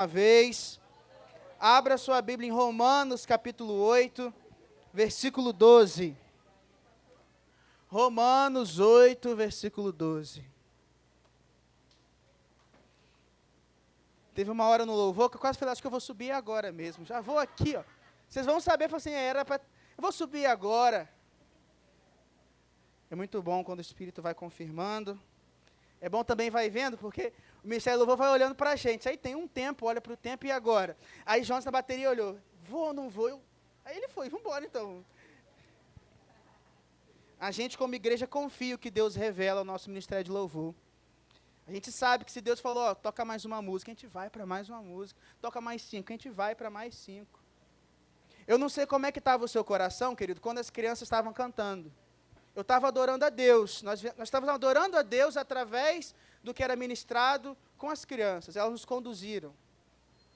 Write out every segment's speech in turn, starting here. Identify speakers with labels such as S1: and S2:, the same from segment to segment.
S1: Uma vez, abra sua Bíblia em Romanos, capítulo 8, versículo 12. Romanos 8, versículo 12. Teve uma hora no louvor que eu quase falei, acho que eu vou subir agora mesmo. Já vou aqui, ó. Vocês vão saber, assim, eu vou subir agora. É muito bom quando o Espírito vai confirmando. É bom também vai vendo, porque o Ministério do Louvor vai olhando para a gente. Aí tem um tempo, olha para o tempo e agora. Aí Jonas na bateria olhou, vou ou não vou? Aí ele foi, vamos embora então. A gente como igreja confia o que Deus revela ao nosso Ministério de Louvor. A gente sabe que se Deus falou, ó, toca mais uma música, a gente vai para mais uma música. Toca mais 5, a gente vai para mais 5. Eu não sei como é que estava o seu coração, querido, quando as crianças estavam cantando. Eu estava adorando a Deus, nós estávamos adorando a Deus através do que era ministrado com as crianças, elas nos conduziram.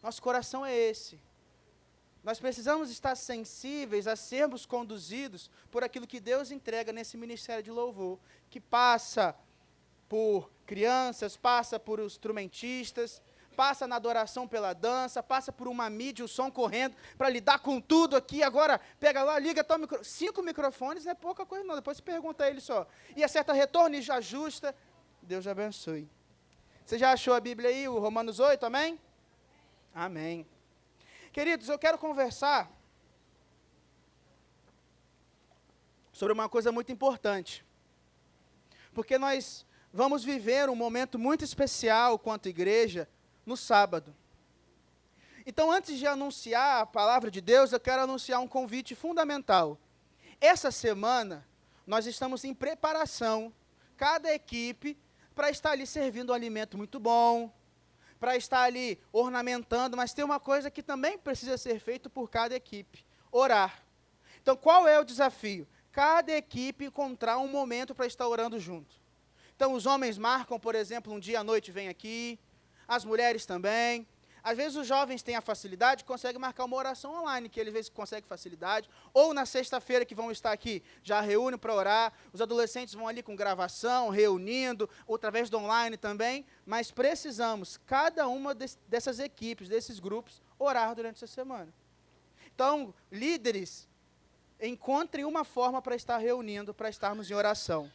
S1: Nosso coração é esse. Nós precisamos estar sensíveis a sermos conduzidos por aquilo que Deus entrega nesse ministério de louvor, que passa por crianças, passa por instrumentistas, passa na adoração pela dança, passa por uma mídia, o som correndo, para lidar com tudo aqui, agora pega lá, liga, toma 5 microfones, não é pouca coisa não, depois você pergunta a ele só, e acerta retorno e já ajusta, Deus abençoe. Você já achou a Bíblia aí, o Romanos 8, amém? Amém. Queridos, eu quero conversar sobre uma coisa muito importante, porque nós vamos viver um momento muito especial quanto igreja, no sábado. Então, antes de anunciar a palavra de Deus, eu quero anunciar um convite fundamental. Essa semana, nós estamos em preparação, cada equipe, para estar ali servindo um alimento muito bom, para estar ali ornamentando, mas tem uma coisa que também precisa ser feito por cada equipe, orar. Então, qual é o desafio? Cada equipe encontrar um momento para estar orando junto. Então, os homens marcam, por exemplo, um dia à noite vem aqui, as mulheres também. Às vezes os jovens têm a facilidade, conseguem marcar uma oração online, que eles às vezes conseguem facilidade, ou na sexta-feira que vão estar aqui, já reúnem para orar, os adolescentes vão ali com gravação, reunindo, ou através do online também, mas precisamos, cada uma dessas equipes, desses grupos, orar durante essa semana. Então, líderes, encontrem uma forma para estar reunindo, para estarmos em oração.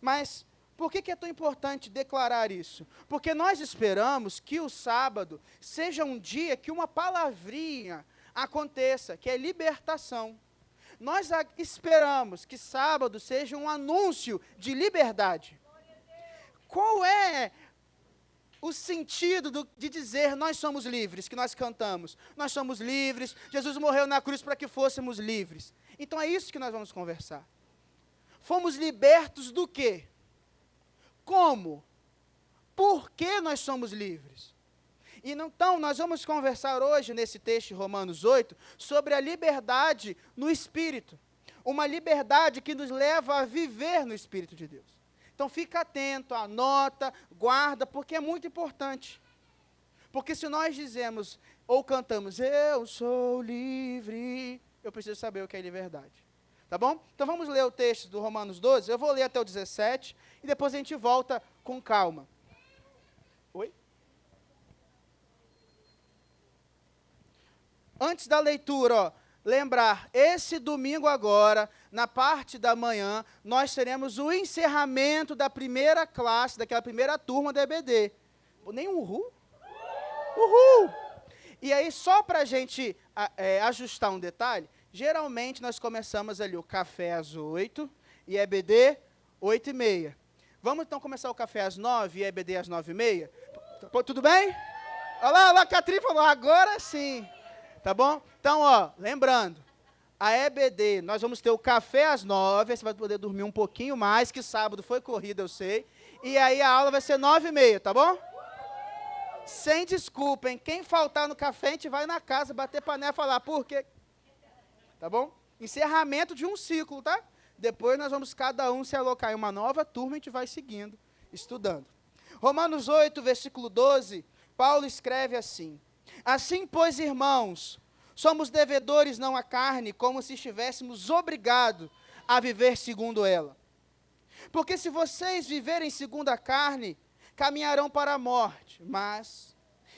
S1: Mas por que é tão importante declarar isso? Porque nós esperamos que o sábado seja um dia que uma palavrinha aconteça, que é libertação. Nós esperamos que sábado seja um anúncio de liberdade. Qual é o sentido de dizer nós somos livres, que nós cantamos? Nós somos livres, Jesus morreu na cruz para que fôssemos livres. Então é isso que nós vamos conversar. Fomos libertos do quê? Como? Por que nós somos livres? E então, nós vamos conversar hoje, nesse texto de Romanos 8, sobre a liberdade no Espírito. Uma liberdade que nos leva a viver no Espírito de Deus. Então, fica atento, anota, guarda, porque é muito importante. Porque se nós dizemos, ou cantamos, eu sou livre, eu preciso saber o que é liberdade. Tá bom? Então vamos ler o texto do Romanos 12, eu vou ler até o 17, e depois a gente volta com calma. Oi? Antes da leitura, ó, lembrar, esse domingo agora, na parte da manhã, nós teremos o encerramento da primeira classe, daquela primeira turma da EBD. Nem um uhul? Uhul! E aí, só para a gente ajustar um detalhe, geralmente nós começamos ali o café às 8 e EBD 8h30. Vamos então começar o café às 9 e EBD às 9h30? Tudo bem? Olha lá, a Catri falou, agora sim. Tá bom? Então, ó, lembrando, a EBD, nós vamos ter o café às 9, aí você vai poder dormir um pouquinho mais, que sábado foi corrida, eu sei. E aí a aula vai ser 9h30, tá bom? Sem desculpa, hein? Quem faltar no café, a gente vai na casa, bater panela e falar, por quê? Tá bom? Encerramento de um ciclo, tá? Depois nós vamos cada um se alocar em uma nova turma e a gente vai seguindo, estudando. Romanos 8, versículo 12, Paulo escreve assim: assim, pois, irmãos, somos devedores não à carne, como se estivéssemos obrigados a viver segundo ela. Porque se vocês viverem segundo a carne, caminharão para a morte, mas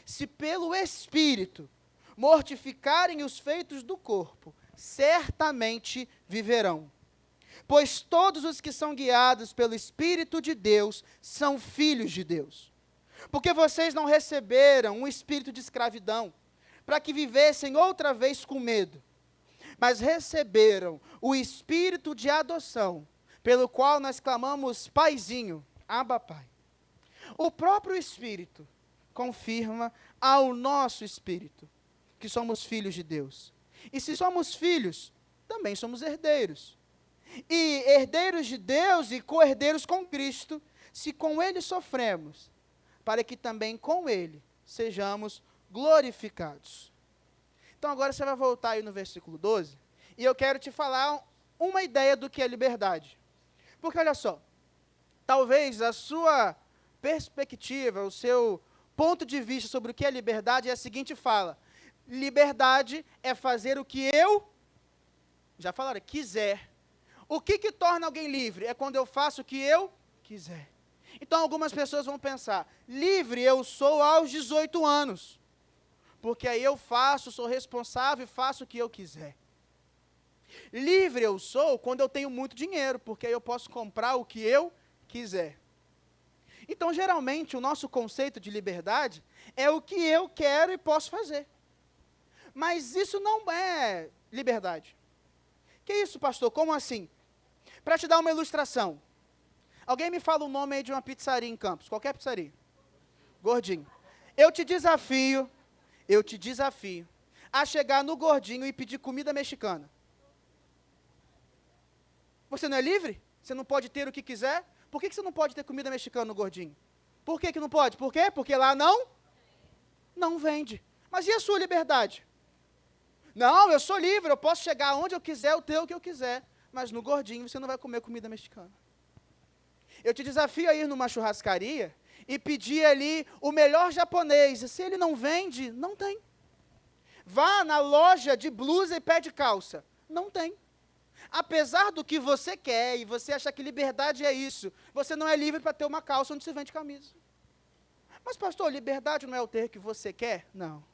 S1: se pelo Espírito mortificarem os feitos do corpo, certamente viverão. Pois todos os que são guiados pelo Espírito de Deus são filhos de Deus. Porque vocês não receberam um espírito de escravidão, para que vivessem outra vez com medo, mas receberam o espírito de adoção, pelo qual nós clamamos, Paizinho, Abba Pai. O próprio Espírito confirma ao nosso espírito que somos filhos de Deus. E se somos filhos, também somos herdeiros. E herdeiros de Deus e co-herdeiros com Cristo, se com Ele sofremos, para que também com Ele sejamos glorificados. Então agora você vai voltar aí no versículo 12, e eu quero te falar uma ideia do que é liberdade. Porque olha só, talvez a sua perspectiva, o seu ponto de vista sobre o que é liberdade é a seguinte fala: liberdade é fazer o que eu, já falaram, quiser. O que torna alguém livre? É quando eu faço o que eu quiser. Então algumas pessoas vão pensar, livre eu sou aos 18 anos, porque aí eu faço, sou responsável e faço o que eu quiser. Livre eu sou quando eu tenho muito dinheiro, porque aí eu posso comprar o que eu quiser. Então, geralmente, o nosso conceito de liberdade é o que eu quero e posso fazer. Mas isso não é liberdade. Que isso, pastor? Como assim? Para te dar uma ilustração. Alguém me fala o nome aí de uma pizzaria em Campos, qualquer pizzaria. Gordinho. Eu te desafio a chegar no Gordinho e pedir comida mexicana. Você não é livre? Você não pode ter o que quiser? Por que você não pode ter comida mexicana no Gordinho? Por que não pode? Por quê? Porque lá não vende. Mas e a sua liberdade? Não, eu sou livre, eu posso chegar onde eu quiser, eu ter o que eu quiser. Mas no Gordinho você não vai comer comida mexicana. Eu te desafio a ir numa churrascaria e pedir ali o melhor japonês. E se ele não vende, não tem. Vá na loja de blusa e pé de calça. Não tem. Apesar do que você quer, e você acha que liberdade é isso, você não é livre para ter uma calça onde se vende camisa. Mas, pastor, liberdade não é o ter que você quer? Não.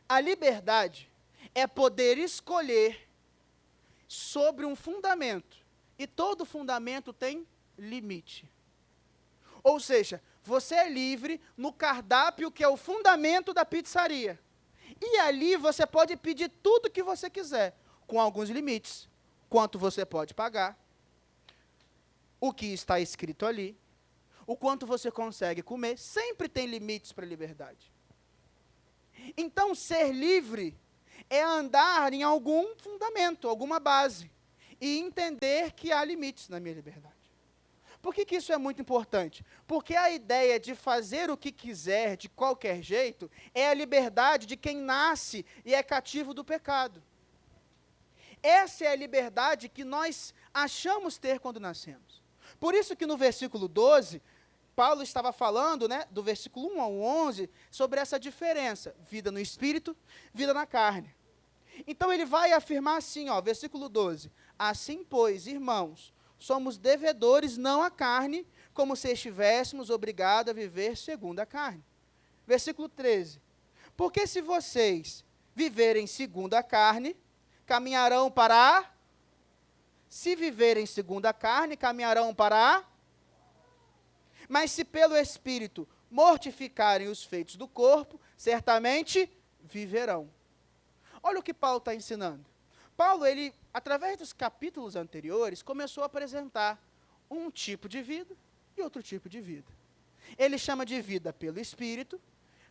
S1: A liberdade é poder escolher sobre um fundamento. E todo fundamento tem limite. Ou seja, você é livre no cardápio que é o fundamento da pizzaria. E ali você pode pedir tudo que você quiser, com alguns limites. Quanto você pode pagar, o que está escrito ali, o quanto você consegue comer, sempre tem limites para a liberdade. Então, ser livre é andar em algum fundamento, alguma base, e entender que há limites na minha liberdade. Por que isso é muito importante? Porque a ideia de fazer o que quiser, de qualquer jeito, é a liberdade de quem nasce e é cativo do pecado. Essa é a liberdade que nós achamos ter quando nascemos. Por isso que no versículo 12, Paulo estava falando, do versículo 1 ao 11, sobre essa diferença, vida no espírito, vida na carne. Então ele vai afirmar assim, versículo 12, assim, pois, irmãos, somos devedores não à carne, como se estivéssemos obrigados a viver segundo a carne. Versículo 13, porque se vocês viverem segundo a carne, caminharão para a... Se viverem segundo a carne, caminharão para a... Mas se pelo Espírito mortificarem os feitos do corpo, certamente viverão. Olha o que Paulo está ensinando. Paulo, ele, através dos capítulos anteriores, começou a apresentar um tipo de vida e outro tipo de vida. Ele chama de vida pelo Espírito,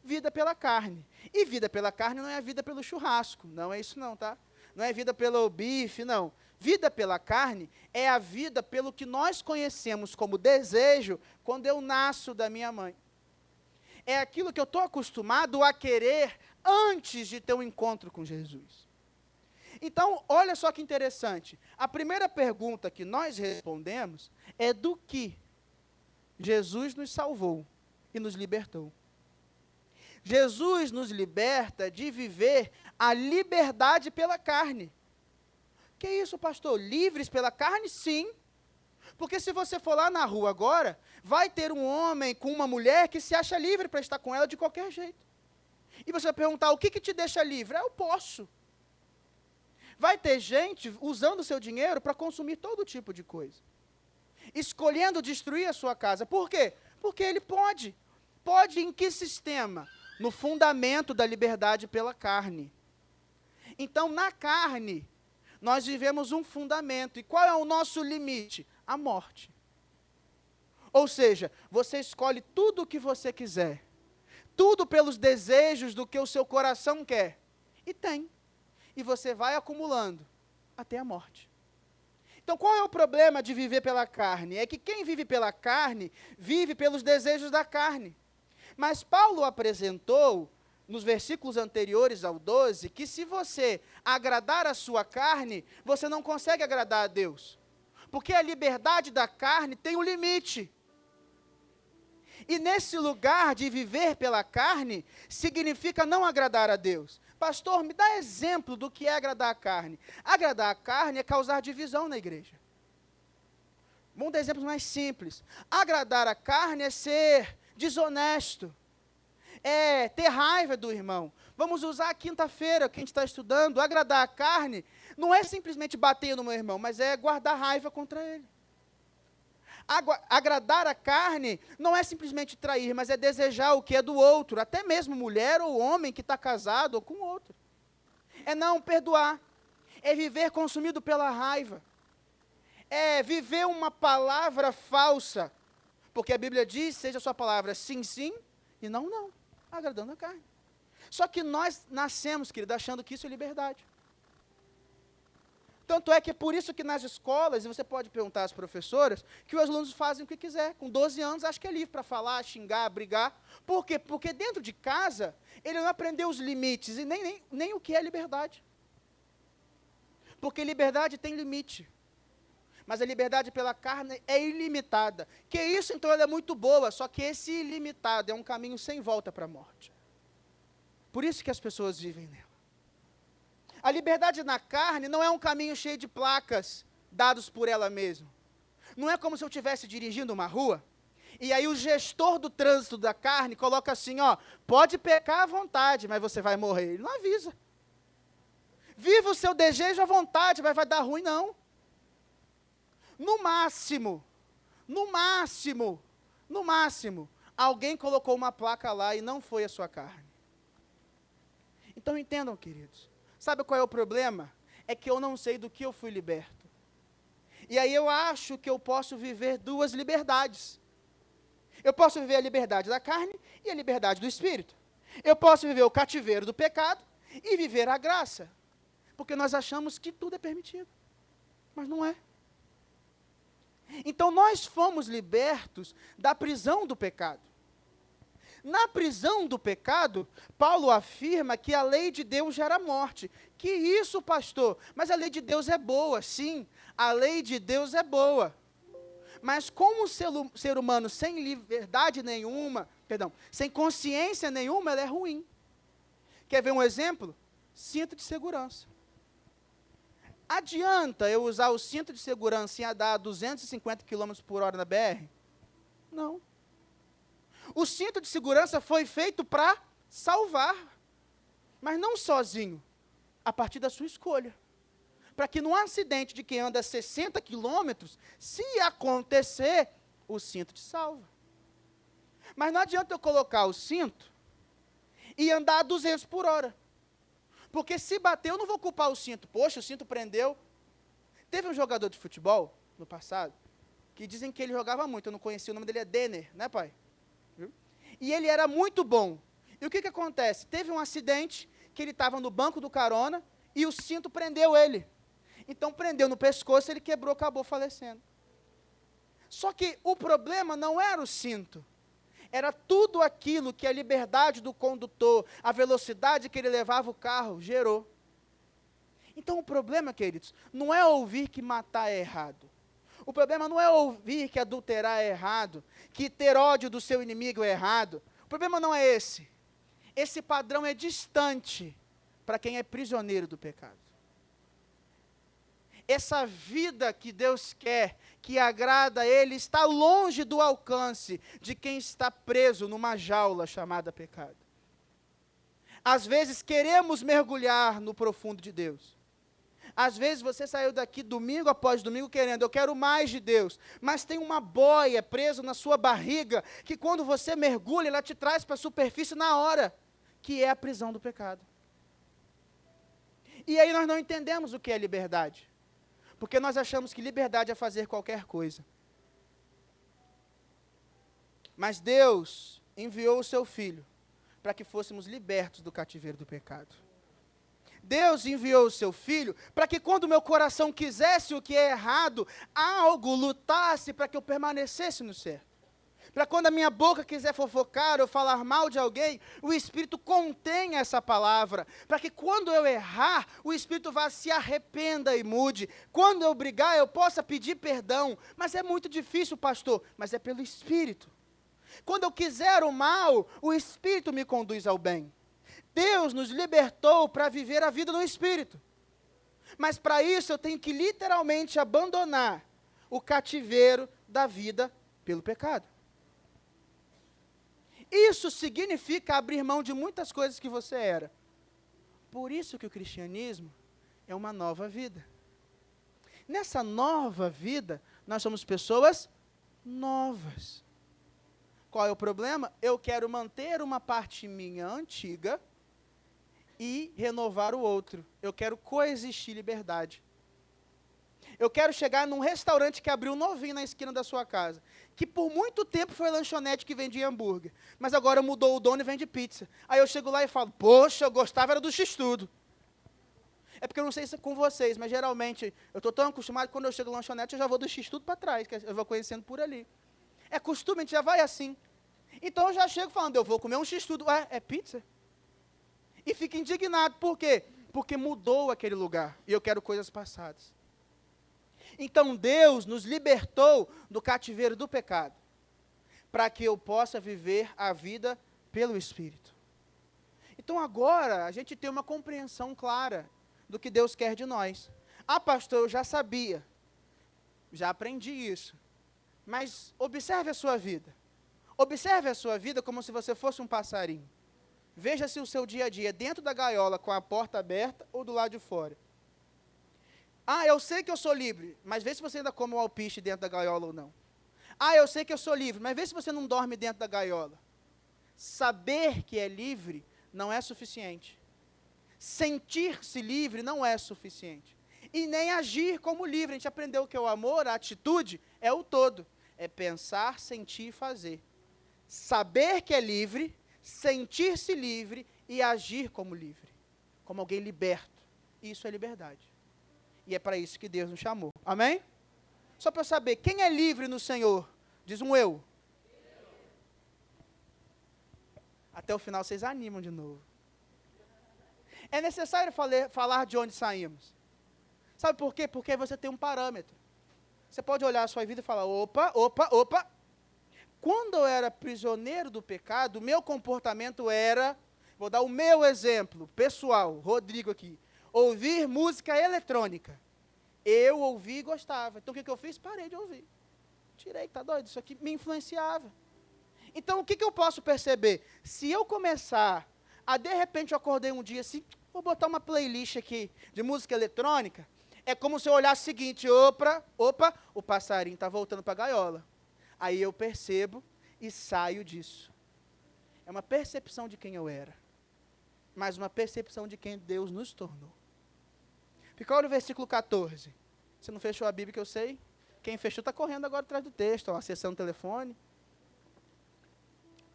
S1: vida pela carne. E vida pela carne não é a vida pelo churrasco, não é isso não, tá? Não é vida pelo bife, não. Vida pela carne é a vida pelo que nós conhecemos como desejo quando eu nasço da minha mãe. É aquilo que eu estou acostumado a querer antes de ter um encontro com Jesus. Então, olha só que interessante. A primeira pergunta que nós respondemos é do que Jesus nos salvou e nos libertou. Jesus nos liberta de viver a liberdade pela carne. Que isso, pastor? Livres pela carne? Sim. Porque se você for lá na rua agora, vai ter um homem com uma mulher que se acha livre para estar com ela de qualquer jeito. E você vai perguntar, o que te deixa livre? Eu posso. Vai ter gente usando o seu dinheiro para consumir todo tipo de coisa. Escolhendo destruir a sua casa. Por quê? Porque ele pode. Pode em que sistema? No fundamento da liberdade pela carne. Então, na carne, nós vivemos um fundamento. E qual é o nosso limite? A morte. Ou seja, você escolhe tudo o que você quiser. Tudo pelos desejos do que o seu coração quer. E tem. E você vai acumulando até a morte. Então, qual é o problema de viver pela carne? É que quem vive pela carne, vive pelos desejos da carne. Mas Paulo apresentou, nos versículos anteriores ao 12, que se você agradar a sua carne, você não consegue agradar a Deus. Porque a liberdade da carne tem um limite. E nesse lugar de viver pela carne, significa não agradar a Deus. Pastor, me dá exemplo do que é agradar a carne. Agradar a carne é causar divisão na igreja. Vamos dar exemplos mais simples. Agradar a carne é ser desonesto. É ter raiva do irmão. Vamos usar a quinta-feira que a gente está estudando. Agradar a carne não é simplesmente bater no meu irmão, mas é guardar raiva contra ele. Agradar a carne não é simplesmente trair, mas é desejar o que é do outro, até mesmo mulher ou homem que está casado ou com outro. É não perdoar, é viver consumido pela raiva, é viver uma palavra falsa, porque a Bíblia diz, seja a sua palavra sim, sim, e não, não, agradando a carne. Só que nós nascemos, querido, achando que isso é liberdade. Tanto é que é por isso que nas escolas, e você pode perguntar às professoras, que os alunos fazem o que quiser. Com 12 anos, acho que é livre para falar, xingar, brigar. Por quê? Porque dentro de casa, ele não aprendeu os limites e nem o que é liberdade. Porque liberdade tem limite. Mas a liberdade pela carne é ilimitada. Que isso, então, ela é muito boa, só que esse ilimitado é um caminho sem volta para a morte. Por isso que as pessoas vivem nela. A liberdade na carne não é um caminho cheio de placas dados por ela mesma. Não é como se eu estivesse dirigindo uma rua, e aí o gestor do trânsito da carne coloca assim, ó, pode pecar à vontade, mas você vai morrer. Ele não avisa. Viva o seu desejo à vontade, mas vai dar ruim, não. No máximo, alguém colocou uma placa lá e não foi a sua carne. Então entendam, queridos. Sabe qual é o problema? É que eu não sei do que eu fui liberto. E aí eu acho que eu posso viver duas liberdades. Eu posso viver a liberdade da carne e a liberdade do espírito. Eu posso viver o cativeiro do pecado e viver a graça. Porque nós achamos que tudo é permitido. Mas não é. Então nós fomos libertos da prisão do pecado. Na prisão do pecado, Paulo afirma que a lei de Deus gera morte. Que isso, pastor? Mas a lei de Deus é boa, sim. A lei de Deus é boa. Mas como ser humano sem liberdade nenhuma, sem consciência nenhuma, ela é ruim. Quer ver um exemplo? Cinto de segurança. Adianta eu usar o cinto de segurança e andar 250 km por hora na BR? Não. O cinto de segurança foi feito para salvar, mas não sozinho, a partir da sua escolha. Para que num acidente de quem anda 60 quilômetros, se acontecer, o cinto te salva. Mas não adianta eu colocar o cinto e andar a 200 por hora. Porque se bater, eu não vou culpar o cinto. Poxa, o cinto prendeu. Teve um jogador de futebol, no passado, que dizem que ele jogava muito. Eu não conhecia, o nome dele é Denner, né, pai? E ele era muito bom. E o que acontece? Teve um acidente, que ele estava no banco do carona, e o cinto prendeu ele. Então, prendeu no pescoço, ele quebrou, acabou falecendo. Só que o problema não era o cinto. Era tudo aquilo que a liberdade do condutor, a velocidade que ele levava o carro, gerou. Então, o problema, queridos, não é ouvir que matar é errado. O problema não é ouvir que adulterar é errado, que ter ódio do seu inimigo é errado. O problema não é esse. Esse padrão é distante para quem é prisioneiro do pecado. Essa vida que Deus quer, que agrada a Ele, está longe do alcance de quem está preso numa jaula chamada pecado. Às vezes queremos mergulhar no profundo de Deus. Às vezes você saiu daqui domingo após domingo querendo, eu quero mais de Deus, mas tem uma boia presa na sua barriga, que quando você mergulha, ela te traz para a superfície na hora, que é a prisão do pecado. E aí nós não entendemos o que é liberdade, porque nós achamos que liberdade é fazer qualquer coisa. Mas Deus enviou o seu Filho para que fôssemos libertos do cativeiro do pecado. Deus enviou o seu Filho para que quando o meu coração quisesse o que é errado, algo lutasse para que eu permanecesse no certo. Para quando a minha boca quiser fofocar ou falar mal de alguém, o Espírito contenha essa palavra. Para que quando eu errar, o Espírito vá, se arrependa e mude. Quando eu brigar, eu possa pedir perdão. Mas é muito difícil, pastor, mas é pelo Espírito. Quando eu quiser o mal, o Espírito me conduz ao bem. Deus nos libertou para viver a vida no Espírito. Mas para isso eu tenho que literalmente abandonar o cativeiro da vida pelo pecado. Isso significa abrir mão de muitas coisas que você era. Por isso que o cristianismo é uma nova vida. Nessa nova vida, nós somos pessoas novas. Qual é o problema? Eu quero manter uma parte minha antiga e renovar o outro. Eu quero coexistir liberdade. Eu quero chegar num restaurante que abriu novinho na esquina da sua casa, que por muito tempo foi lanchonete que vendia hambúrguer, mas agora mudou o dono e vende pizza. Aí eu chego lá e falo, poxa, eu gostava era do X-Tudo. É porque eu não sei se é com vocês, mas geralmente eu estou tão acostumado que quando eu chego no lanchonete eu já vou do X-Tudo para trás, que eu vou conhecendo por ali. É costume, a gente já vai assim. Então eu já chego falando, eu vou comer um X-Tudo. É pizza? E fico indignado, por quê? Porque mudou aquele lugar, e eu quero coisas passadas. Então Deus nos libertou do cativeiro do pecado, para que eu possa viver a vida pelo Espírito. Então agora a gente tem uma compreensão clara do que Deus quer de nós. Ah, pastor, eu já sabia, já aprendi isso. Mas observe a sua vida. Observe a sua vida como se você fosse um passarinho. Veja se o seu dia a dia é dentro da gaiola com a porta aberta ou do lado de fora. Ah, eu sei que eu sou livre, mas vê se você ainda come o alpiste dentro da gaiola ou não. Ah, eu sei que eu sou livre, mas vê se você não dorme dentro da gaiola. Saber que é livre não é suficiente. Sentir-se livre não é suficiente. E nem agir como livre. A gente aprendeu que o amor, a atitude, é o todo. É pensar, sentir e fazer. Saber que é livre, sentir-se livre e agir como livre. Como alguém liberto. Isso é liberdade. E é para isso que Deus nos chamou. Amém? Só para eu saber, quem é livre no Senhor? Diz um eu. Até o final vocês animam de novo. É necessário falar de onde saímos. Sabe por quê? Porque você tem um parâmetro. Você pode olhar a sua vida e falar, opa. Quando eu era prisioneiro do pecado, o meu comportamento era, vou dar o meu exemplo pessoal, Rodrigo aqui, ouvir música eletrônica. Eu ouvi e gostava. Então o que eu fiz? Parei de ouvir. Tirei, tá doido? Isso aqui me influenciava. Então o que eu posso perceber? Se eu começar a, de repente, eu acordei um dia assim, vou botar uma playlist aqui de música eletrônica, é como se eu olhasse o seguinte, opa, o passarinho está voltando para a gaiola. Aí eu percebo e saio disso. É uma percepção de quem eu era, mas uma percepção de quem Deus nos tornou. Fica olha o versículo 14. Você não fechou a Bíblia que eu sei? Quem fechou está correndo agora atrás do texto, ó, acessando o telefone.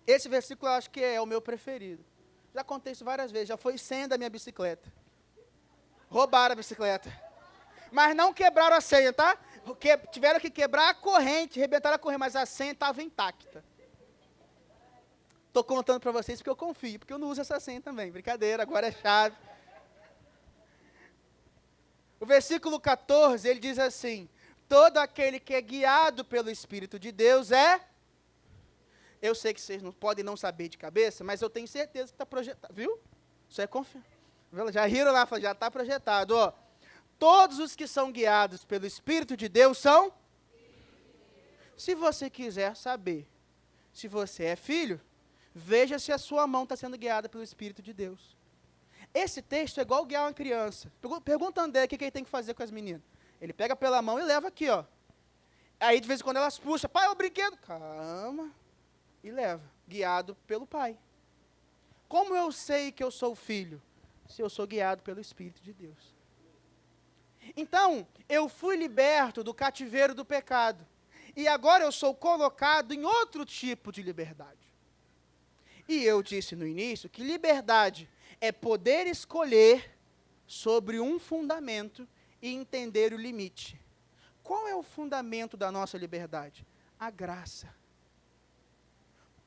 S1: Esse versículo eu acho que é o meu preferido. Já contei isso várias vezes, já foi senha da minha bicicleta. Roubaram a bicicleta. Mas não quebraram a senha, tá? Tiveram que quebrar a corrente, arrebentaram a corrente, mas a senha estava intacta. Estou contando para vocês porque eu confio, porque eu não uso essa senha também. Brincadeira, agora é chave. O versículo 14, ele diz assim, todo aquele que é guiado pelo Espírito de Deus é... Eu sei que vocês não podem não saber de cabeça, mas eu tenho certeza que está projetado. Viu? Isso é confiança. Já riram lá, já está projetado. Ó. Todos os que são guiados pelo Espírito de Deus são... Se você quiser saber se você é filho, veja se a sua mão está sendo guiada pelo Espírito de Deus. Esse texto é igual guiar uma criança. Pergunta a André o que ele tem que fazer com as meninas. Ele pega pela mão e leva aqui, ó. Aí, de vez em quando, elas puxam. Pai, é o brinquedo. Calma. E leva, guiado pelo pai. Como eu sei que eu sou filho? Se eu sou guiado pelo Espírito de Deus. Então, eu fui liberto do cativeiro do pecado. E agora eu sou colocado em outro tipo de liberdade. E eu disse no início que liberdade é poder escolher sobre um fundamento e entender o limite. Qual é o fundamento da nossa liberdade? A graça.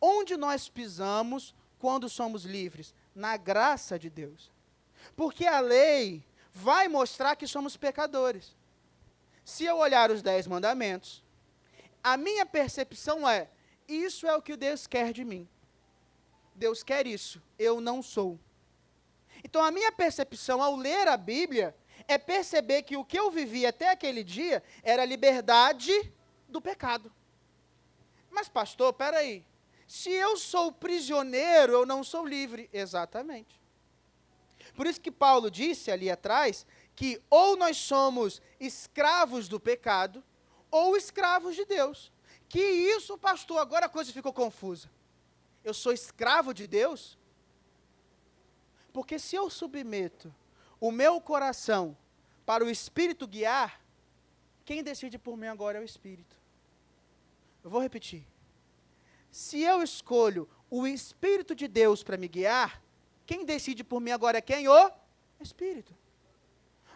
S1: Onde nós pisamos quando somos livres? Na graça de Deus. Porque a lei vai mostrar que somos pecadores. Se eu olhar os 10 mandamentos, a minha percepção é, isso é o que Deus quer de mim. Deus quer isso, eu não sou. Então a minha percepção ao ler a Bíblia é perceber que o que eu vivi até aquele dia era a liberdade do pecado. Mas pastor, peraí, se eu sou prisioneiro, eu não sou livre. Exatamente. Por isso que Paulo disse ali atrás, que ou nós somos escravos do pecado, ou escravos de Deus. Que isso, pastor, agora a coisa ficou confusa. Eu sou escravo de Deus? Porque se eu submeto o meu coração para o Espírito guiar, quem decide por mim agora é o Espírito. Eu vou repetir. Se eu escolho o Espírito de Deus para me guiar, quem decide por mim agora é quem? O Espírito.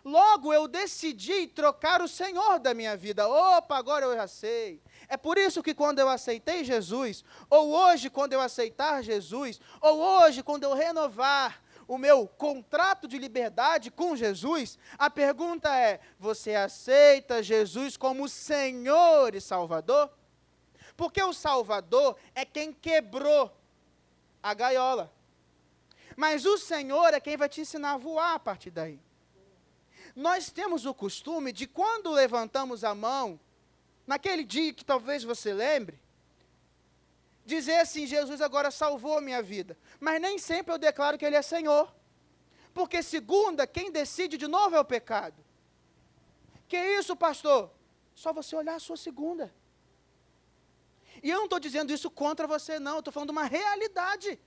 S1: Logo, eu decidi trocar o Senhor da minha vida. Opa, agora eu já sei. É por isso que quando eu aceitei Jesus, ou hoje quando eu aceitar Jesus, ou hoje quando eu renovar o meu contrato de liberdade com Jesus, a pergunta é, você aceita Jesus como Senhor e Salvador? Porque o Salvador é quem quebrou a gaiola. Mas o Senhor é quem vai te ensinar a voar a partir daí. Nós temos o costume de quando levantamos a mão, naquele dia que talvez você lembre, dizer assim, Jesus agora salvou a minha vida. Mas nem sempre eu declaro que Ele é Senhor. Porque segunda, quem decide de novo é o pecado. Que isso, pastor? Só você olhar a sua segunda. E eu não estou dizendo isso contra você, não. Eu estou falando de uma realidade.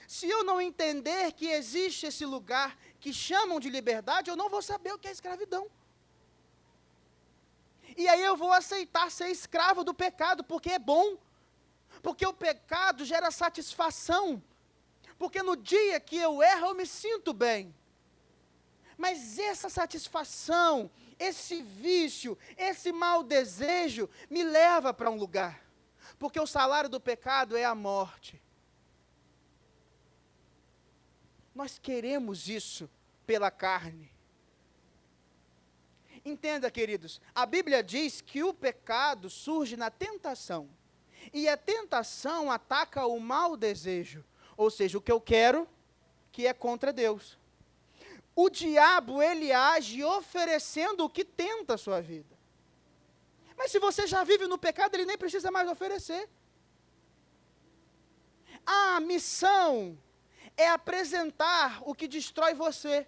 S1: Se eu não entender que existe esse lugar que chamam de liberdade, eu não vou saber o que é escravidão. E aí eu vou aceitar ser escravo do pecado, porque é bom. Porque o pecado gera satisfação. Porque no dia que eu erro, eu me sinto bem. Mas essa satisfação, esse vício, esse mau desejo, me leva para um lugar. Porque o salário do pecado é a morte. Nós queremos isso pela carne. Entenda, queridos, a Bíblia diz que o pecado surge na tentação. E a tentação ataca o mau desejo. Ou seja, o que eu quero, que é contra Deus. O diabo, ele age oferecendo o que tenta a sua vida. Mas se você já vive no pecado, ele nem precisa mais oferecer. A missão é apresentar o que destrói você.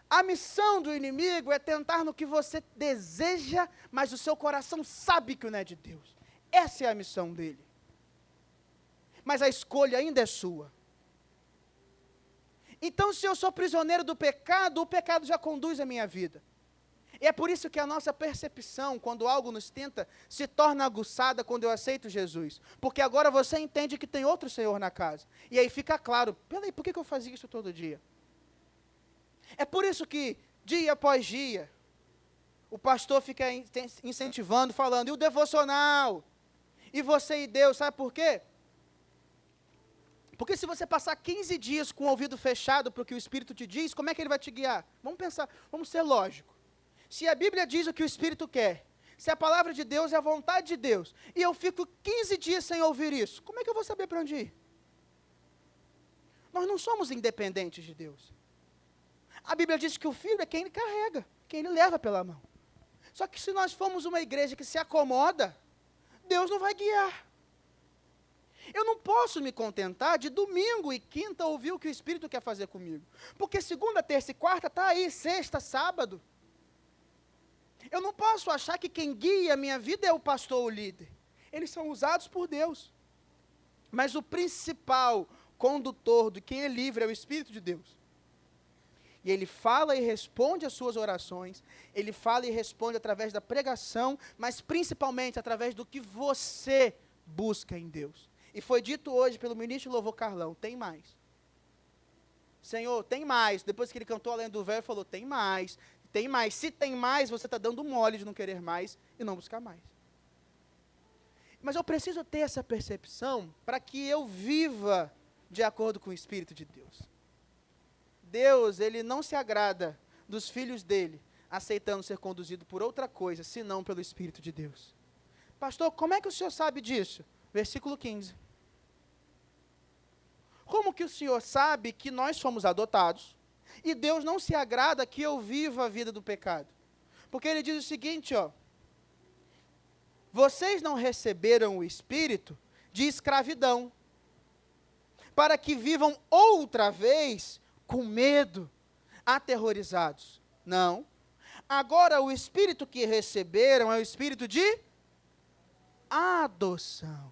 S1: A missão do inimigo é tentar no que você deseja, mas o seu coração sabe que não é de Deus. Essa é a missão dele. Mas a escolha ainda é sua. Então, se eu sou prisioneiro do pecado, o pecado já conduz a minha vida. E é por isso que a nossa percepção, quando algo nos tenta, se torna aguçada quando eu aceito Jesus. Porque agora você entende que tem outro Senhor na casa. E aí fica claro, peraí, por que eu fazia isso todo dia? É por isso que, dia após dia, o pastor fica incentivando, falando, e o devocional? E você e Deus, sabe por quê? Porque se você passar 15 dias com o ouvido fechado para o que o Espírito te diz, como é que ele vai te guiar? Vamos pensar, vamos ser lógicos. Se a Bíblia diz o que o Espírito quer, se a palavra de Deus é a vontade de Deus, e eu fico 15 dias sem ouvir isso, como é que eu vou saber para onde ir? Nós não somos independentes de Deus. A Bíblia diz que o Filho é quem ele carrega, quem ele leva pela mão. Só que se nós formos uma igreja que se acomoda, Deus não vai guiar. Eu não posso me contentar de domingo e quinta ouvir o que o Espírito quer fazer comigo. Porque segunda, terça e quarta está aí, sexta, sábado. Eu não posso achar que quem guia a minha vida é o pastor ou o líder. Eles são usados por Deus. Mas o principal condutor de quem é livre é o Espírito de Deus. E ele fala e responde às suas orações, ele fala e responde através da pregação, mas principalmente através do que você busca em Deus. E foi dito hoje pelo ministro Louvor Carlão, tem mais. Senhor, tem mais. Depois que ele cantou a lenda do véu, ele falou, tem mais, tem mais. Se tem mais, você está dando mole de não querer mais e não buscar mais. Mas eu preciso ter essa percepção para que eu viva de acordo com o Espírito de Deus. Deus, ele não se agrada dos filhos dele, aceitando ser conduzido por outra coisa, senão pelo Espírito de Deus. Pastor, como é que o senhor sabe disso? Versículo 15. Como que o senhor sabe que nós fomos adotados e Deus não se agrada que eu viva a vida do pecado? Porque ele diz o seguinte, ó. Vocês não receberam o espírito de escravidão, para que vivam outra vez com medo, aterrorizados. Não. Agora o espírito que receberam é o espírito de adoção.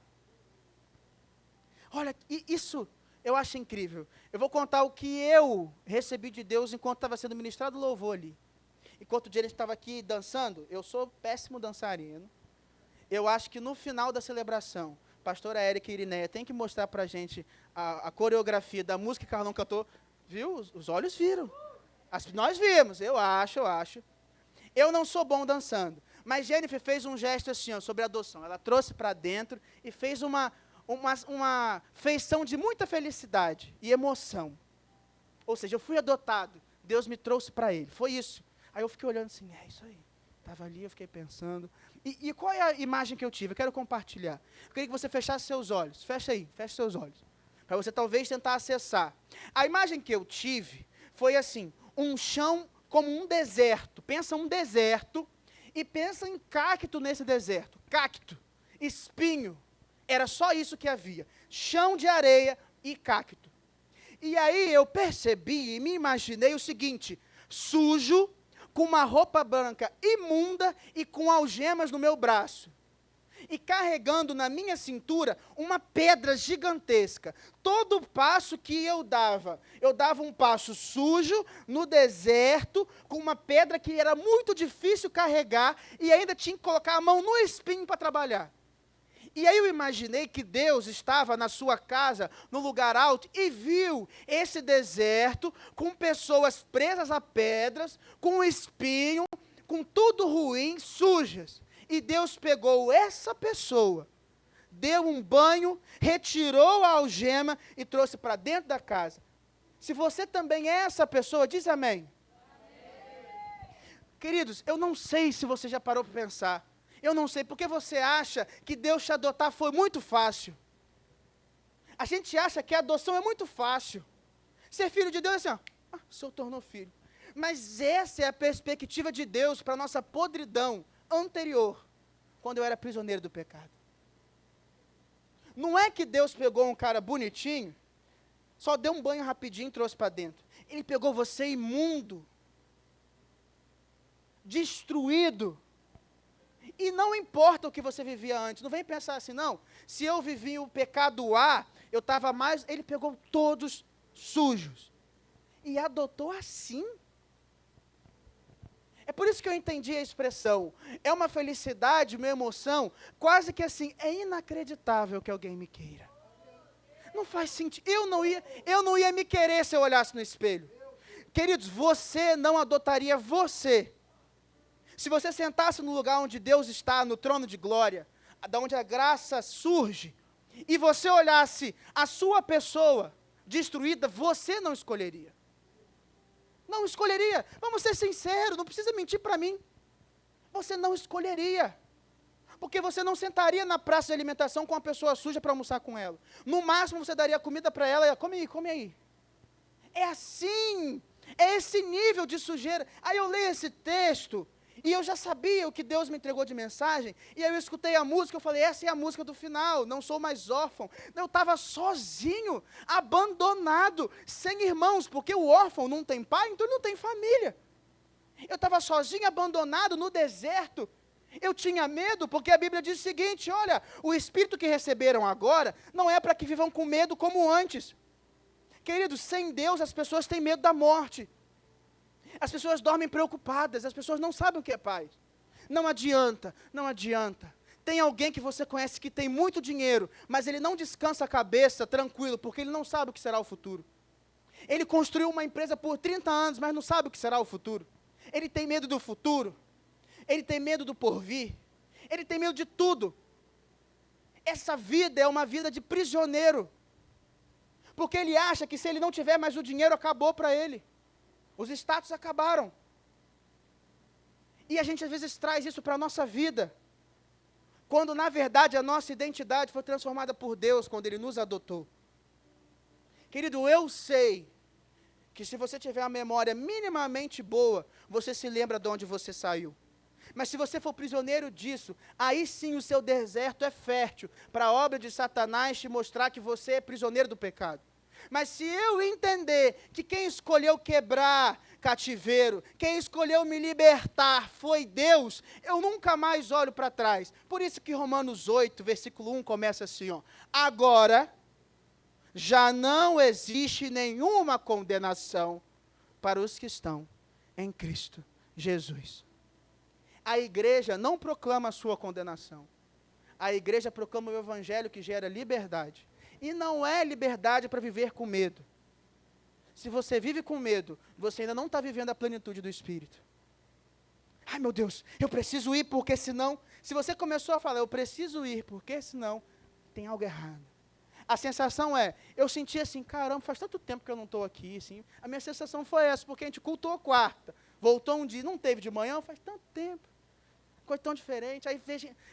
S1: Olha, isso eu acho incrível. Eu vou contar o que eu recebi de Deus enquanto estava sendo ministrado louvor ali. Enquanto o dia a gente estava aqui dançando, eu sou péssimo dançarino. Eu acho que no final da celebração, pastora Érica e Irineia tem que mostrar para a gente a coreografia da música que Carlão cantou. Viu? Os olhos viram. Nós vimos, eu acho. Eu não sou bom dançando, mas Jennifer fez um gesto assim, ó, sobre adoção. Ela trouxe para dentro e fez uma feição de muita felicidade e emoção. Ou seja, eu fui adotado, Deus me trouxe para Ele, foi isso. Aí eu fiquei olhando assim, é isso aí. Estava ali, eu fiquei pensando. E qual é a imagem que eu tive? Eu quero compartilhar. Eu queria que você fechasse seus olhos. Fecha aí, fecha seus olhos. Para você talvez tentar acessar. A imagem que eu tive foi assim, um chão como um deserto. Pensa um deserto e pensa em cacto nesse deserto. Cacto, espinho. Era só isso que havia. Chão de areia e cacto. E aí eu percebi e me imaginei o seguinte, sujo, com uma roupa branca imunda e com algemas no meu braço. E carregando na minha cintura uma pedra gigantesca. Todo passo que eu dava um passo sujo, no deserto, com uma pedra que era muito difícil carregar, e ainda tinha que colocar a mão no espinho para trabalhar. E aí eu imaginei que Deus estava na sua casa, no lugar alto, e viu esse deserto com pessoas presas a pedras, com espinho, com tudo ruim, sujas. E Deus pegou essa pessoa, deu um banho, retirou a algema e trouxe para dentro da casa. Se você também é essa pessoa, diz amém. Queridos, eu não sei se você já parou para pensar. Eu não sei, porque você acha que Deus te adotar foi muito fácil. A gente acha que a adoção é muito fácil. Ser filho de Deus é assim, ó, o senhor tornou filho. Mas essa é a perspectiva de Deus para a nossa podridão anterior, quando eu era prisioneiro do pecado. Não é que Deus pegou um cara bonitinho, só deu um banho rapidinho e trouxe para dentro. Ele pegou você imundo, destruído, e não importa o que você vivia antes, não vem pensar assim, não, se eu vivia o pecado A, eu estava mais, ele pegou todos sujos, e adotou assim. É por isso que eu entendi a expressão, é uma felicidade, uma emoção, quase que assim, é inacreditável que alguém me queira. Não faz sentido, eu não ia me querer se eu olhasse no espelho. Queridos, você não adotaria você. Se você sentasse no lugar onde Deus está, no trono de glória, da onde a graça surge, e você olhasse a sua pessoa destruída, você não escolheria. Não escolheria. Vamos ser sinceros, não precisa mentir para mim. Você não escolheria. Porque você não sentaria na praça de alimentação com uma pessoa suja para almoçar com ela. No máximo você daria comida para ela e come aí. É assim, é esse nível de sujeira. Aí eu leio esse texto E eu já sabia o que Deus me entregou de mensagem, e aí eu escutei a música, eu falei, essa é a música do final, não sou mais órfão. Eu estava sozinho, abandonado, sem irmãos, porque o órfão não tem pai, então ele não tem família. Eu estava sozinho, abandonado, no deserto. Eu tinha medo, porque a Bíblia diz o seguinte, olha, o Espírito que receberam agora, não é para que vivam com medo como antes. Queridos, sem Deus as pessoas têm medo da morte. As pessoas dormem preocupadas, as pessoas não sabem o que é paz. Não adianta, não adianta. Tem alguém que você conhece que tem muito dinheiro, mas ele não descansa a cabeça tranquilo, porque ele não sabe o que será o futuro. Ele construiu uma empresa por 30 anos, mas não sabe o que será o futuro. Ele tem medo do futuro, ele tem medo do porvir, ele tem medo de tudo. Essa vida é uma vida de prisioneiro, porque ele acha que se ele não tiver mais o dinheiro, acabou para ele. Os status acabaram. E a gente às vezes traz isso para a nossa vida, quando na verdade a nossa identidade foi transformada por Deus, quando Ele nos adotou. Querido, eu sei que se você tiver uma memória minimamente boa, você se lembra de onde você saiu. Mas se você for prisioneiro disso, aí sim o seu deserto é fértil para a obra de Satanás te mostrar que você é prisioneiro do pecado. Mas se eu entender que quem escolheu quebrar cativeiro, quem escolheu me libertar foi Deus, eu nunca mais olho para trás. Por isso que Romanos 8, versículo 1 começa assim, ó. Agora, já não existe nenhuma condenação para os que estão em Cristo Jesus. A igreja não proclama a sua condenação. A igreja proclama o evangelho que gera liberdade. E não é liberdade para viver com medo. Se você vive com medo, você ainda não está vivendo a plenitude do Espírito. Ai meu Deus, eu preciso ir porque senão... Se você começou a falar, eu preciso ir porque senão, tem algo errado. A sensação é, eu senti assim, caramba, faz tanto tempo que eu não estou aqui. Assim. A minha sensação foi essa, porque a gente cultuou quarta. Voltou um dia, não teve de manhã, faz tanto tempo. Coisa tão diferente. Aí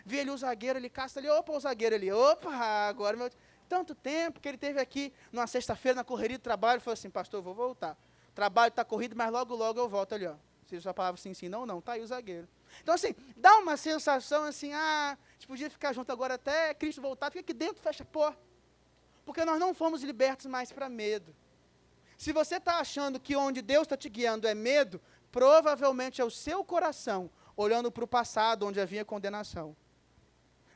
S1: vi ali o zagueiro, ele caça ali, opa, o zagueiro ali, opa, agora meu... Tanto tempo que ele teve aqui, numa sexta-feira, na correria do trabalho, falou assim, pastor, eu vou voltar. O trabalho está corrido, mas logo, logo eu volto ali, ó. Se sua palavra sim, sim, não, não, tá aí o zagueiro. Então, assim, dá uma sensação assim, a gente podia ficar junto agora até Cristo voltar, fica aqui dentro, fecha a porta. Porque nós não fomos libertos mais para medo. Se você está achando que onde Deus está te guiando é medo, provavelmente é o seu coração olhando para o passado, onde havia condenação.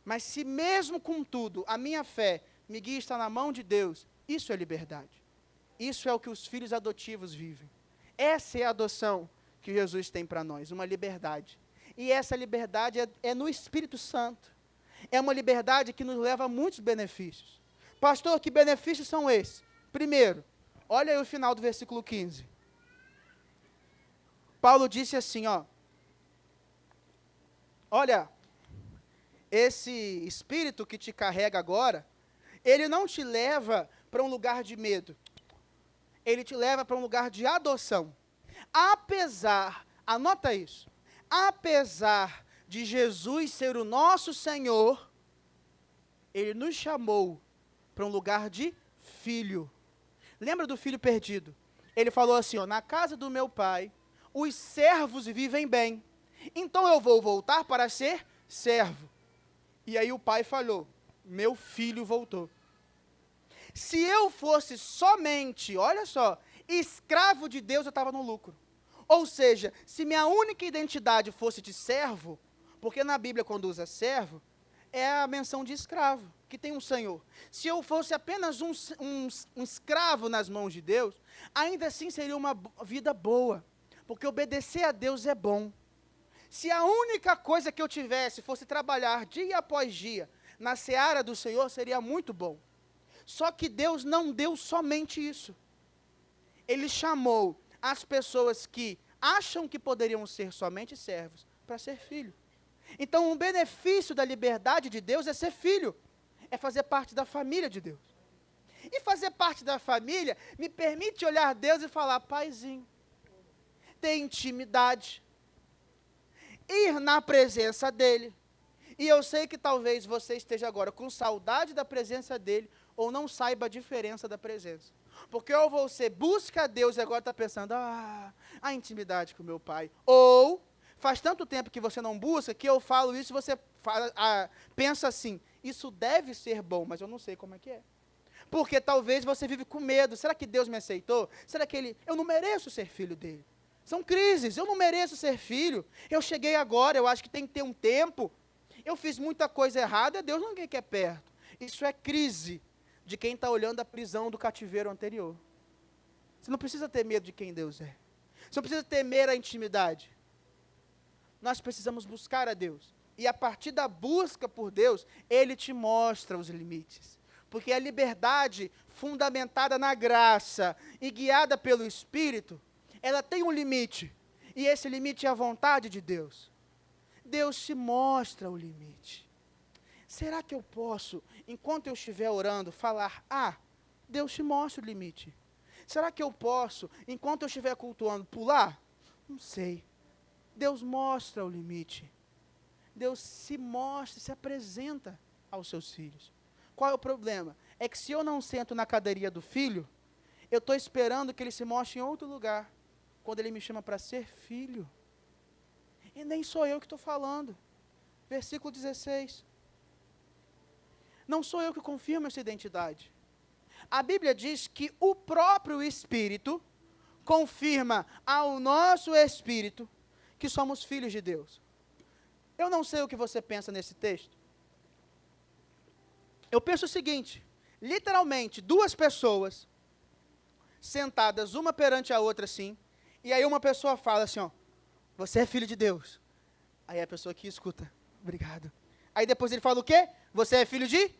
S1: Mas se mesmo com tudo, a minha fé me guia está na mão de Deus, isso é liberdade. Isso é o que os filhos adotivos vivem. Essa é a adoção que Jesus tem para nós, uma liberdade. E essa liberdade é no Espírito Santo. É uma liberdade que nos leva a muitos benefícios. Pastor, que benefícios são esses? Primeiro, olha aí o final do versículo 15. Paulo disse assim, ó. Olha, esse Espírito que te carrega agora, ele não te leva para um lugar de medo. Ele te leva para um lugar de adoção. Apesar, anota isso, apesar de Jesus ser o nosso Senhor, Ele nos chamou para um lugar de filho. Lembra do filho perdido? Ele falou assim, ó, na casa do meu pai, os servos vivem bem. Então eu vou voltar para ser servo. E aí o pai falou, meu filho voltou. Se eu fosse somente, olha só, escravo de Deus, eu estava no lucro. Ou seja, se minha única identidade fosse de servo, porque na Bíblia quando usa servo, é a menção de escravo, que tem um senhor. Se eu fosse apenas um escravo nas mãos de Deus, ainda assim seria uma vida boa, porque obedecer a Deus é bom. Se a única coisa que eu tivesse fosse trabalhar dia após dia na seara do Senhor, seria muito bom. Só que Deus não deu somente isso. Ele chamou as pessoas que acham que poderiam ser somente servos para ser filho. Então, um benefício da liberdade de Deus é ser filho, é fazer parte da família de Deus. E fazer parte da família me permite olhar Deus e falar, paizinho, ter intimidade, ir na presença dEle. E eu sei que talvez você esteja agora com saudade da presença dEle, ou não saiba a diferença da presença. Porque ou você busca a Deus e agora está pensando, a intimidade com meu pai. Ou faz tanto tempo que você não busca, que eu falo isso e você pensa assim, isso deve ser bom, mas eu não sei como é que é. Porque talvez você vive com medo, será que Deus me aceitou? Será que eu não mereço ser filho dele? São crises, eu não mereço ser filho, eu cheguei agora, eu acho que tem que ter um tempo, eu fiz muita coisa errada, Deus não quer perto. Isso é crise de quem está olhando a prisão do cativeiro anterior. Você não precisa ter medo de quem Deus é. Você não precisa temer a intimidade. Nós precisamos buscar a Deus. E a partir da busca por Deus, Ele te mostra os limites. Porque a liberdade fundamentada na graça e guiada pelo Espírito, ela tem um limite. E esse limite é a vontade de Deus. Deus te mostra o limite. Será que eu posso, enquanto eu estiver orando, falar, Deus te mostra o limite. Será que eu posso, enquanto eu estiver cultuando, pular? Não sei. Deus mostra o limite. Deus se mostra, se apresenta aos seus filhos. Qual é o problema? É que se eu não sento na cadeirinha do filho, eu estou esperando que ele se mostre em outro lugar, quando ele me chama para ser filho. E nem sou eu que estou falando. Versículo 16. Não sou eu que confirmo essa identidade. A Bíblia diz que o próprio Espírito confirma ao nosso espírito que somos filhos de Deus. Eu não sei o que você pensa nesse texto. Eu penso o seguinte, literalmente, duas pessoas sentadas uma perante a outra assim, e aí uma pessoa fala assim, você é filho de Deus. Aí a pessoa aqui escuta, obrigado. Aí depois ele fala o quê? Você é filho de?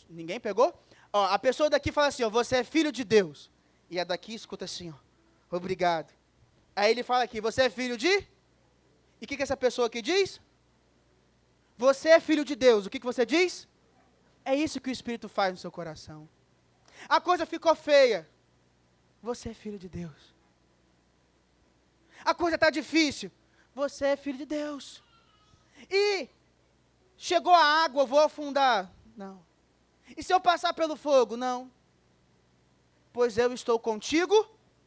S1: Ninguém pegou? A pessoa daqui fala assim, você é filho de Deus. E a daqui escuta assim, obrigado. Aí ele fala aqui, você é filho de? E o que essa pessoa aqui diz? Você é filho de Deus. O que você diz? É isso que o Espírito faz no seu coração. A coisa ficou feia. Você é filho de Deus. A coisa está difícil. Você é filho de Deus. E chegou a água, eu vou afundar. Não. E se eu passar pelo fogo? Não. Pois eu estou contigo,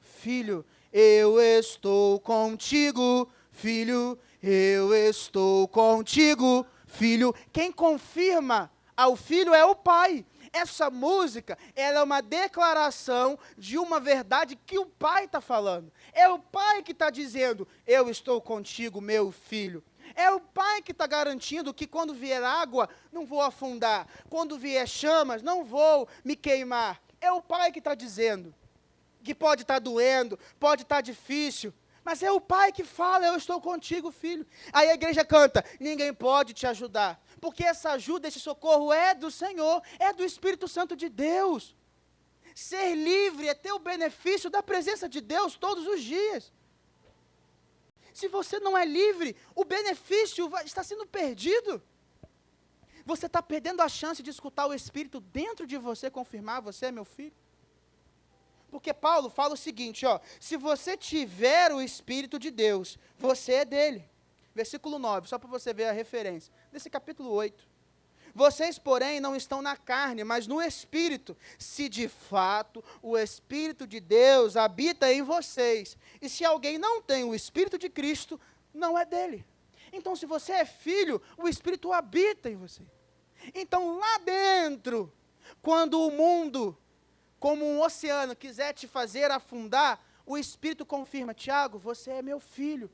S1: filho. Eu estou contigo, filho. Eu estou contigo, filho. Quem confirma ao filho é o pai. Essa música, ela é uma declaração de uma verdade que o pai está falando. É o pai que está dizendo, eu estou contigo, meu filho. É o pai que está garantindo que quando vier água, não vou afundar. Quando vier chamas, não vou me queimar. É o pai que está dizendo que pode estar doendo, pode estar difícil, mas é o pai que fala, eu estou contigo, filho. Aí a igreja canta, ninguém pode te ajudar, porque essa ajuda, esse socorro é do Senhor, é do Espírito Santo de Deus. Ser livre é ter o benefício da presença de Deus todos os dias. Se você não é livre, o benefício está sendo perdido. Você está perdendo a chance de escutar o Espírito dentro de você, confirmar, você é meu filho. Porque Paulo fala o seguinte, se você tiver o Espírito de Deus, você é dele. Versículo 9, só para você ver a referência, desse capítulo 8. Vocês, porém, não estão na carne, mas no Espírito, se de fato o Espírito de Deus habita em vocês. E se alguém não tem o Espírito de Cristo, não é dele. Então, se você é filho, o Espírito habita em você. Então, lá dentro, quando o mundo, como um oceano, quiser te fazer afundar, o Espírito confirma, Tiago, você é meu filho.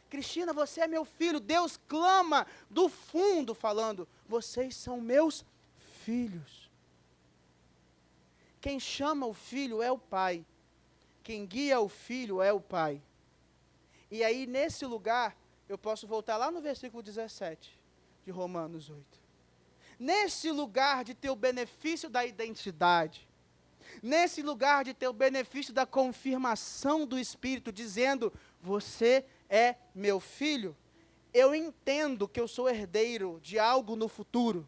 S1: Cristina, você é meu filho. Deus clama do fundo, falando, vocês são meus filhos. Quem chama o filho é o pai. Quem guia o filho é o pai. E aí, nesse lugar, eu posso voltar lá no versículo 17 de Romanos 8. Nesse lugar de ter o benefício da identidade, nesse lugar de ter o benefício da confirmação do Espírito, dizendo, você é meu filho, eu entendo que eu sou herdeiro de algo no futuro,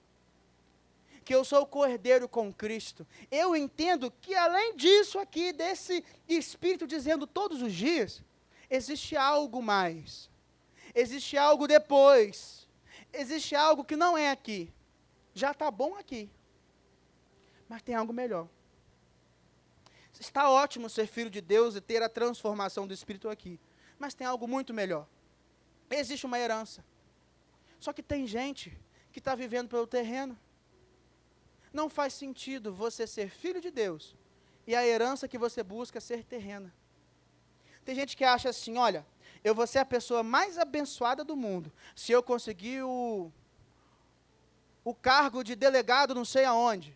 S1: que eu sou co-herdeiro com Cristo. Eu entendo que além disso aqui, desse Espírito dizendo todos os dias, existe algo mais, existe algo depois, existe algo que não é aqui. Já está bom aqui, mas tem algo melhor. Está ótimo ser filho de Deus e ter a transformação do Espírito aqui, Mas tem algo muito melhor. Existe uma herança. Só que tem gente que está vivendo pelo terreno. Não faz sentido você ser filho de Deus e a herança que você busca ser terrena. Tem gente que acha assim, olha, eu vou ser a pessoa mais abençoada do mundo se eu conseguir o cargo de delegado não sei aonde.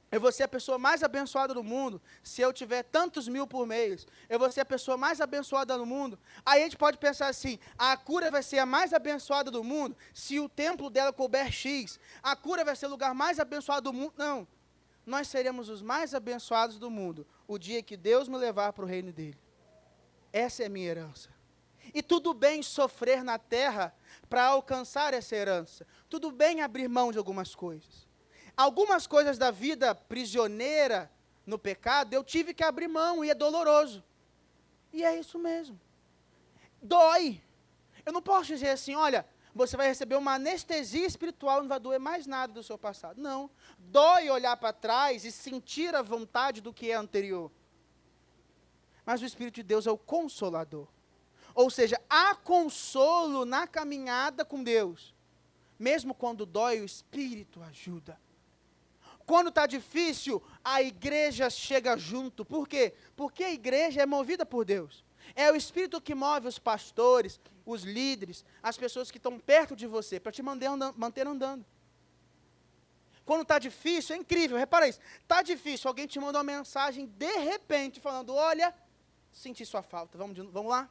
S1: Eu vou ser a pessoa mais abençoada do mundo se eu tiver tantos mil por mês. Eu vou ser a pessoa mais abençoada do mundo. Aí a gente pode pensar assim, a cura vai ser a mais abençoada do mundo se o templo dela couber X. A cura vai ser o lugar mais abençoado do mundo. Não. Nós seremos os mais abençoados do mundo o dia que Deus me levar para o reino dele. Essa é a minha herança. E tudo bem sofrer na terra para alcançar essa herança. Tudo bem abrir mão de algumas coisas. Algumas coisas da vida prisioneira no pecado, eu tive que abrir mão e é doloroso. E é isso mesmo. Dói. Eu não posso dizer assim, olha, você vai receber uma anestesia espiritual, não vai doer mais nada do seu passado. Não. Dói olhar para trás e sentir a vontade do que é anterior. Mas o Espírito de Deus é o consolador. Ou seja, há consolo na caminhada com Deus. Mesmo quando dói, o Espírito ajuda. Quando está difícil, a igreja chega junto. Por quê? Porque a igreja é movida por Deus. É o Espírito que move os pastores, os líderes, as pessoas que estão perto de você, para te manter andando. Quando está difícil, é incrível, repara isso. Está difícil, alguém te manda uma mensagem de repente, falando, olha, senti sua falta, vamos lá?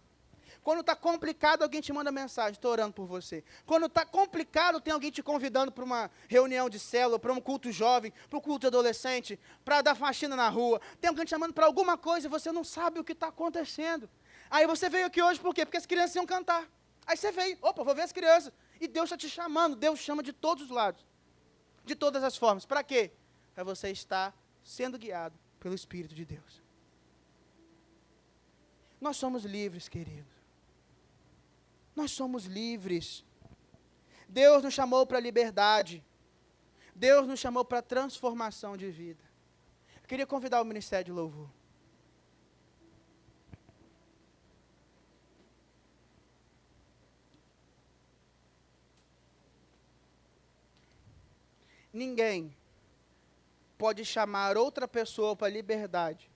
S1: Quando está complicado, alguém te manda mensagem, estou orando por você. Quando está complicado, tem alguém te convidando para uma reunião de célula, para um culto jovem, para um culto adolescente, para dar faxina na rua. Tem alguém te chamando para alguma coisa e você não sabe o que está acontecendo. Aí você veio aqui hoje por quê? Porque as crianças iam cantar. Aí você veio, opa, vou ver as crianças. E Deus está te chamando, Deus chama de todos os lados. De todas as formas. Para quê? Para você estar sendo guiado pelo Espírito de Deus. Nós somos livres, queridos. Nós somos livres. Deus nos chamou para a liberdade. Deus nos chamou para a transformação de vida. Eu queria convidar o Ministério de Louvor. Ninguém pode chamar outra pessoa para a liberdade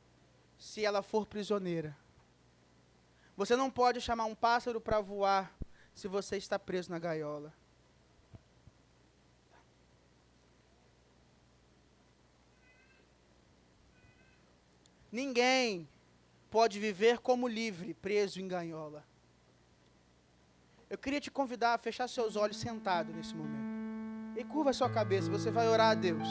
S1: se ela for prisioneira. Você não pode chamar um pássaro para voar se você está preso na gaiola. Ninguém pode viver como livre, preso em gaiola. Eu queria te convidar a fechar seus olhos sentado nesse momento. E curva a sua cabeça, você vai orar a Deus.